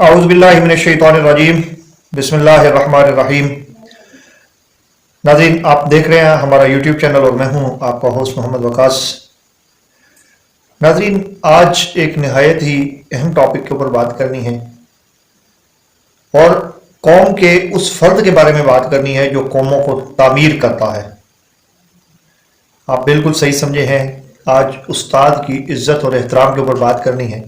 اعوذ باللہ من الشیطان الرجیم بسم اللہ الرحمن الرحیم۔ ناظرین، آپ دیکھ رہے ہیں ہمارا یوٹیوب چینل اور میں ہوں آپ کا ہوسٹ محمد وقاص۔ ناظرین، آج ایک نہایت ہی اہم ٹاپک کے اوپر بات کرنی ہے اور قوم کے اس فرد کے بارے میں بات کرنی ہے جو قوموں کو تعمیر کرتا ہے۔ آپ بالکل صحیح سمجھے ہیں، آج استاد کی عزت اور احترام کے اوپر بات کرنی ہے۔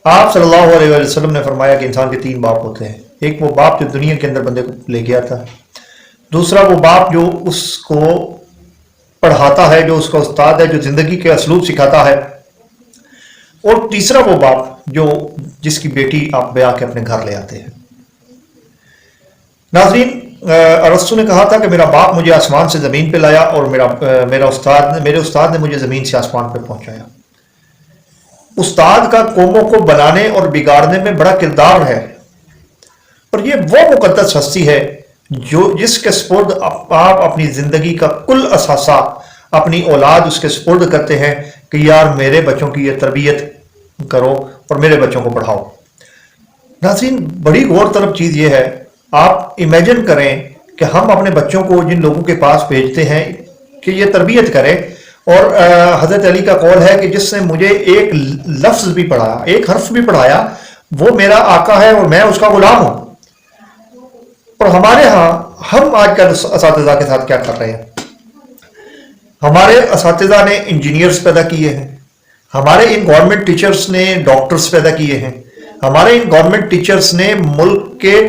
آپ صلی اللہ علیہ وسلم نے فرمایا کہ انسان کے 3 باپ ہوتے ہیں۔ ایک وہ باپ جو دنیا کے اندر بندے کو لے گیا تھا، دوسرا وہ باپ جو اس کو پڑھاتا ہے، جو اس کا استاد ہے، جو زندگی کے اسلوب سکھاتا ہے، اور تیسرا وہ باپ جو جس کی بیٹی آپ بیاہ کے اپنے گھر لے آتے ہیں۔ ناظرین، ارسطو نے کہا تھا کہ میرا باپ مجھے آسمان سے زمین پہ لایا اور میرے استاد نے مجھے زمین سے آسمان پہ پہنچایا۔ استاد کا قوموں کو بنانے اور بگاڑنے میں بڑا کردار ہے، اور یہ وہ مقدس ہستی ہے جس کے سپرد آپ اپنی زندگی کا کل اثاثہ اپنی اولاد اس کے سپرد کرتے ہیں کہ یار میرے بچوں کی یہ تربیت کرو اور میرے بچوں کو پڑھاؤ۔ ناظرین، بڑی غور طلب چیز یہ ہے، آپ امیجن کریں کہ ہم اپنے بچوں کو جن لوگوں کے پاس بھیجتے ہیں کہ یہ تربیت کریں، اور حضرت علی کا قول ہے کہ جس نے مجھے ایک لفظ بھی پڑھایا، ایک حرف بھی پڑھایا، وہ میرا آقا ہے اور میں اس کا غلام ہوں۔ اور ہمارے ہاں ہم آج کل اساتذہ کے ساتھ کیا کر رہے ہیں؟ ہمارے اساتذہ نے انجینئرز پیدا کیے ہیں، ہمارے ان گورنمنٹ ٹیچرز نے ڈاکٹرز پیدا کیے ہیں، ہمارے ان گورنمنٹ ٹیچرز نے ملک کے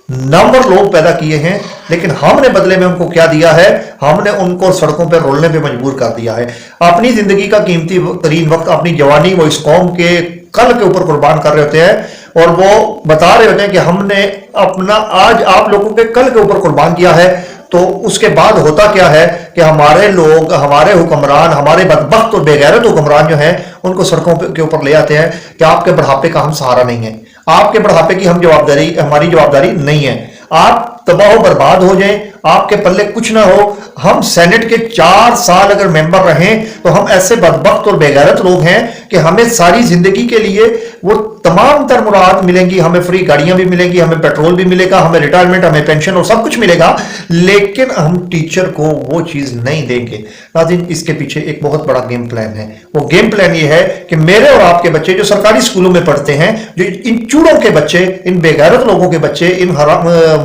نمبر لوگ پیدا کیے ہیں، لیکن ہم نے بدلے میں ان کو کیا دیا ہے؟ ہم نے ان کو سڑکوں پہ رولنے پہ مجبور کر دیا ہے۔ اپنی زندگی کا قیمتی ترین وقت، اپنی جوانی وہ اس قوم کے کل کے اوپر قربان کر رہے ہوتے ہیں، اور وہ بتا رہے ہوتے ہیں کہ ہم نے اپنا آج آپ لوگوں کے کل کے اوپر قربان کیا ہے۔ تو اس کے بعد ہوتا کیا ہے کہ ہمارے لوگ، ہمارے حکمران، ہمارے بدبخت اور بے غیرت حکمران جو ہیں، ان کو سڑکوں کے اوپر لے آتے ہیں کہ آپ کے بڑھاپے کا ہم سہارا نہیں ہے، آپ کے بڑھاپے کی ہماری جوابداری نہیں ہے، آپ تباہ و برباد ہو جائیں، آپ کے پلے کچھ نہ ہو۔ ہم سینٹ کے 4 سال اگر ممبر رہیں تو ہم ایسے بدبخت اور بے غیرت لوگ ہیں کہ ہمیں ساری زندگی کے لیے وہ تمام تر مراد ملیں گی، ہمیں فری گاڑیاں بھی ملیں گی، ہمیں پیٹرول بھی ملے گا، ہمیں ریٹائرمنٹ، ہمیں پینشن اور سب کچھ ملے گا، لیکن ہم ٹیچر کو وہ چیز نہیں دیں گے۔ ناظرین، اس کے پیچھے ایک بہت بڑا گیم پلان ہے۔ وہ گیم پلان یہ ہے کہ میرے اور آپ کے بچے جو سرکاری اسکولوں میں پڑھتے ہیں، جو ان چوڑوں کے بچے، ان بے غیرت لوگوں کے بچے، ان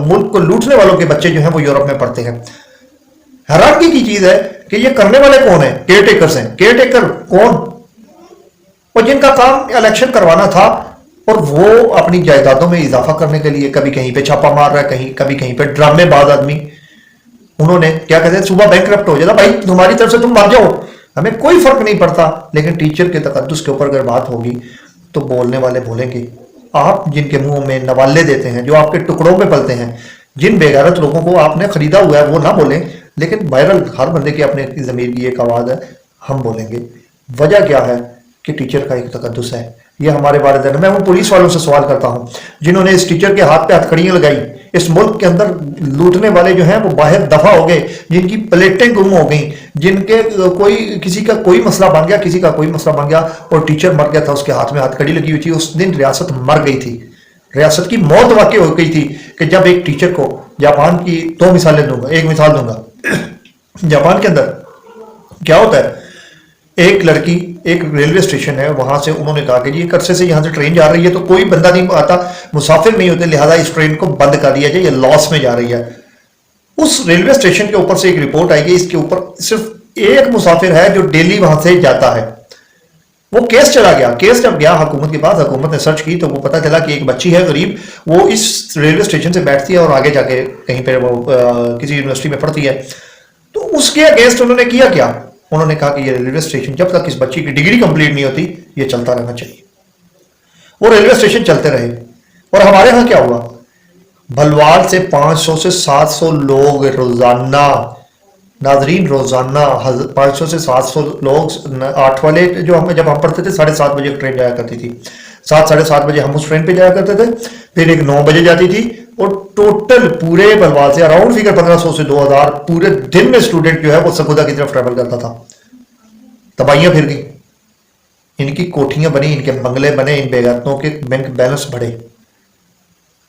ملک کو لوٹنے والوں کے بچے جو ہیں وہ یورپ میں پڑھتے ہیں۔ حیرانگی کی چیز ہے کہ یہ کرنے والے کون ہیں؟ کیئر ٹیکرز ہیں۔ کیئر ٹیکر کون؟ اور جن کا کام الیکشن کروانا تھا، اور وہ اپنی جائیدادوں میں اضافہ کرنے کے لیے کبھی کہیں پہ چھاپا مار رہا ہے، کبھی کہیں پہ ڈرامے باز آدمی۔ انہوں نے کیا کہتے ہیں، صبح بینک کرپٹ ہو جاتا، بھائی تمہاری طرف سے تم مر جاؤ، ہمیں کوئی فرق نہیں پڑتا، لیکن ٹیچر کے تقدس کے اوپر اگر بات ہوگی تو بولنے والے بولیں گے۔ آپ جن کے منہ میں نوالے دیتے ہیں، جو آپ کے ٹکڑوں پہ پلتے ہیں، جن بے غیرت لوگوں کو آپ نے خریدا ہوا ہے، وہ نہ بولیں، لیکن بہرحال ہر بندے کی اپنے ضمیر کی ایک آواز ہے، ہم بولیں گے۔ وجہ کیا ہے کہ ٹیچر کا ایک تقدس ہے۔ یہ ہمارے والدین، میں ان پولیس والوں سے سوال کرتا ہوں جنہوں نے اس ٹیچر کے ہاتھ پہ ہتھکڑیاں لگائی، اس ملک کے اندر لوٹنے والے جو ہیں وہ باہر دفع ہو گئے، جن کی پلیٹیں گم ہو گئیں، جن کے کسی کا کوئی مسئلہ بن گیا، کسی کا کوئی مسئلہ بن گیا، اور ٹیچر مر گیا تھا، اس کے ہاتھ میں ہتھکڑی لگی ہوئی تھی، اس دن ریاست مر گئی تھی، ریاست کی موت واقع ہو گئی تھی۔ کہ جب ایک ٹیچر کو، جاپان کی 2 مثالیں دوں گا، ایک مثال دوں گا، جاپان کے اندر کیا ہوتا ہے، ایک لڑکی، ایک ریلوے اسٹیشن ہے، وہاں سے انہوں نے کہا کہ ایک عرصے سے یہاں سے ٹرین جا رہی ہے تو کوئی بندہ نہیں آتا، مسافر نہیں ہوتے، لہذا اس ٹرین کو بند کر دیا جائے، یہ لاس میں جا رہی ہے۔ اس ریلوے اسٹیشن کے اوپر سے ایک رپورٹ آئی کہ اس کے اوپر صرف ایک مسافر ہے جو ڈیلی وہاں سے جاتا ہے۔ وہ کیس چلا گیا، کیس جب گیا حکومت کے پاس، حکومت نے سرچ کی تو وہ پتا چلا کہ ایک بچی ہے غریب، وہ اس ریلوے اسٹیشن سے بیٹھتی ہے اور آگے جا کے کہیں پہ وہ کسی یونیورسٹی میں پڑھتی ہے۔ تو اس کے اگینسٹ انہوں نے کیا انہوں نے کہا کہ یہ ریلوے اسٹیشن جب تک اس بچی کی ڈگری کمپلیٹ نہیں ہوتی، یہ چلتا رہنا چاہیے۔ وہ ریلوے اسٹیشن چلتے رہے، اور ہمارے ہاں کیا ہوا، بھلوال سے 500 سے 700 لوگ روزانہ، ناظرین روزانہ 500 سے 700 لوگ، 8 والے جب ہم پڑھتے تھے 7:30 بجے ٹرین جایا کرتی تھی، 7 ساڑھے 7 بجے ہم اس ٹرین پہ جایا کرتے تھے، پھر ایک 9 بجے جاتی تھی، اور ٹوٹل پورے بلوال سے اراؤنڈ فگر 1500 سے 2000 پورے دن میں اسٹوڈنٹ جو ہے وہ سگودا کی طرف ٹریول کرتا تھا۔ تباہیاں پھر گئی، ان کی کوٹھیاں بنی، ان کے بنگلے بنے، ان بے غیرتوں کے بینک بیلنس بڑھے،